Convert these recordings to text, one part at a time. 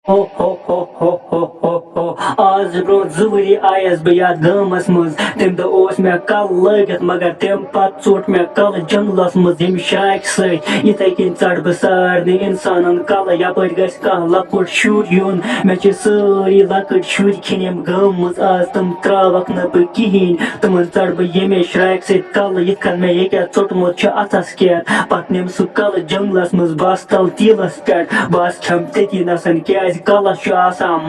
हो हो हो हो हो हो हो आज ब्रोह 2 ؤری आयस बह यथ गामस मज तम दह मे कल लगित मगर तम पत चोट मे कल जंगलस मज यम शाख सत इथे कन चढ़ बह सारे इंसान कल यपर गह लकुट शुर युन मे सारी लकट शुर खिन यम गाम मज आज तम त्रावक न बह कहें तमन चढ़ बह यमे श्राक सत कल यथ कन मे ये चोटमुत अथस कैत पत निम सह कल जंगलस मज बस तल तीलस पे बस खम तती नसन क्या कलस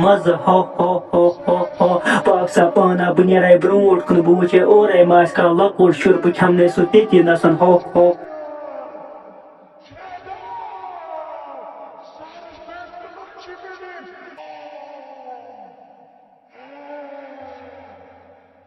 मज हो हो हो हो हो पाक सा पाना बह नेर ब्रोट कुन बह वुचे ओर मा लकुट शुर बह खमने सह तती नसन हो हो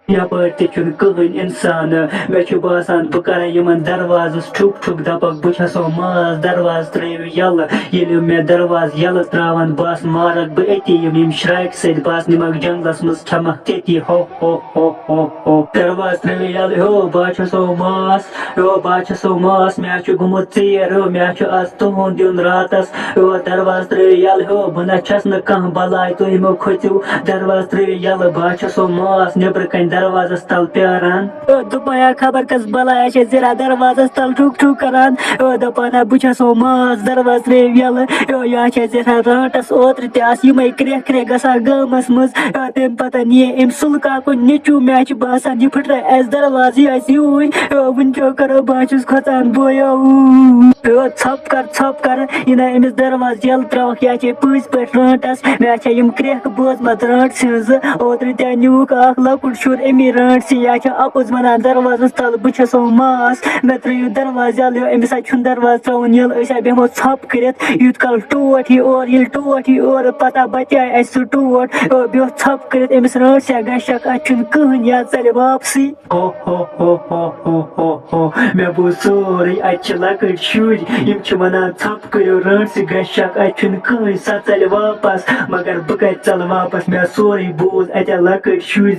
यपर तहन इंसान मे बसान बह कर दरवाज ठुक ठुक दपक बो माज दरवाज त्रो यल ये मे दरवाज यल त्रावान बस मारक बह अति यम श्राक सत बस निमक जंगलस मज खमक तती हो हो हो हो हो दरवाज त्रो यल हो बो मास हो बो मास मे गुमुत ीर हो मे आज तुहद दिन रातस हो दरवाज त्रो यल हो बह नस न कह बलाय तुम यमो खोचु दरवाज त्रो यल बो मास नबर कन दरवाजस तल प्यारान दुपया खबर कस बलाया जरा दरवाजस तल ठुक ठुक करान दपाना बो मास दरवाज त्रो यल यह जरा राटस ओत्र तस यमे क्रेह क्रेह गसा गामस मज तम पतन ये अम सुलका नीचू मे बसान यह फुट्र अस दरवाज यून वन क्या करो बह खोचान बोयो छप कर यह अमिस दरवाज यल त्रवक यह पज पे राटस मे क्रेह बोजमत राट सिज ओत्र नुक लकुट शुर अमी राट सी यह अपोज वन दरवाजस तल बो मास मे त्रो दरवाज यल अमिस दरवाज त्रवन यल बेमो छप कर यूत कल टोट यह और ये टोट यह और पता बचाए सह टोट बह छप कर अमिस राट सा गशक अन कहन यह चल वापसी हो हो हो हो हो हो हो मे बूझ सोरे अत लकट शुर यम वन छप करो राट सा गशक अन कहन सा चल वापस मगर बह कत चल वापस मे सोरे बूझ अत लकट शुर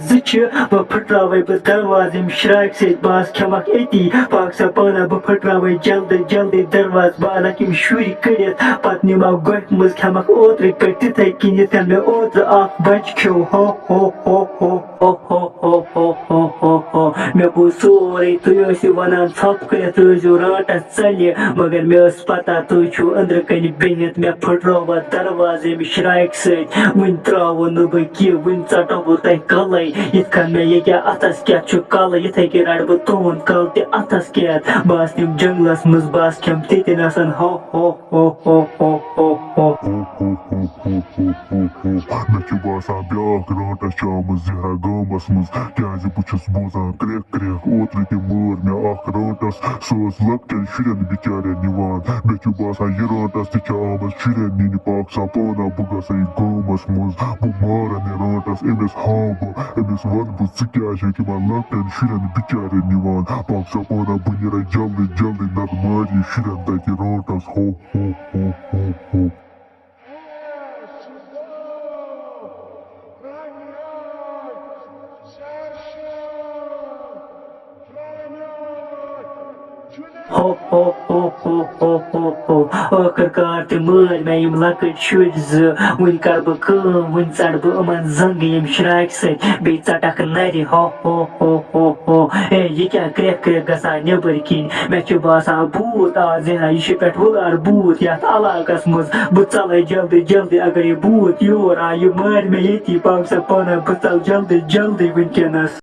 बह फुट्रावे बह दरवाज यम श्राक सत बस खमक अति पाक सा पाना बह फुट्रावे जल्दी जल्दी दरवाज बह अलक यम शुर कड़ित पत निमो गोट मज खमक ओत्र पे तिथे कन यथ मे ओत्र बच खो हो हो हो हो हो हो हो हो हो हो हो मे बूझ सोरे तुम वन छप कर रोजो राटस चल मगर मे पता तुम अंदर कन बिहित मे फुट्रो दरवाज यम श्राक सत वन त्रो न बह कह वन चटो बह तह कल यथ कन मे ये अथस क्या कल इथे कन रट बह तुहद कल तह अथस क्या बस निम जंगलस मज बस खम तती नसन हो हो हो हो हो हो हो मे बसान ब्याक राटस जहरा गामस मज क्या बहुत बोजान क्रेह क्रेह ओत्र तह मार मे राटस सह लकटन शुरन बिचारे निवान मे बसान यह राटस तह आमज शुरन नीन पाक सा पाना बह गस गामस मज बह मारन राटस अमिस हाँ बह अमिस वन बह ज क्या लकटन शुरन बिचारे निवान पाक सा पाना बह नेर जल्दी जल्दी नत मार शुरन तत राटस हो हो हो हो हो हो हो हो हो हो हो हो आखिरकार तह मार मे यम लकट शुर वन कर बह वन चढ़ बह अमन जंग यम श्राक सत बे चटक नर हो हो हो हो हो यह क्या क्रेह क्रेह गसान नबर कन मे बसान भूत आज यह पे वुलार भूत यथ इलाकस मज बह चल जल्दी जल्दी अगर यह भूत योर आय मार मे ये पाक सा पाना बह चल जल्दी जल्दी वनकस।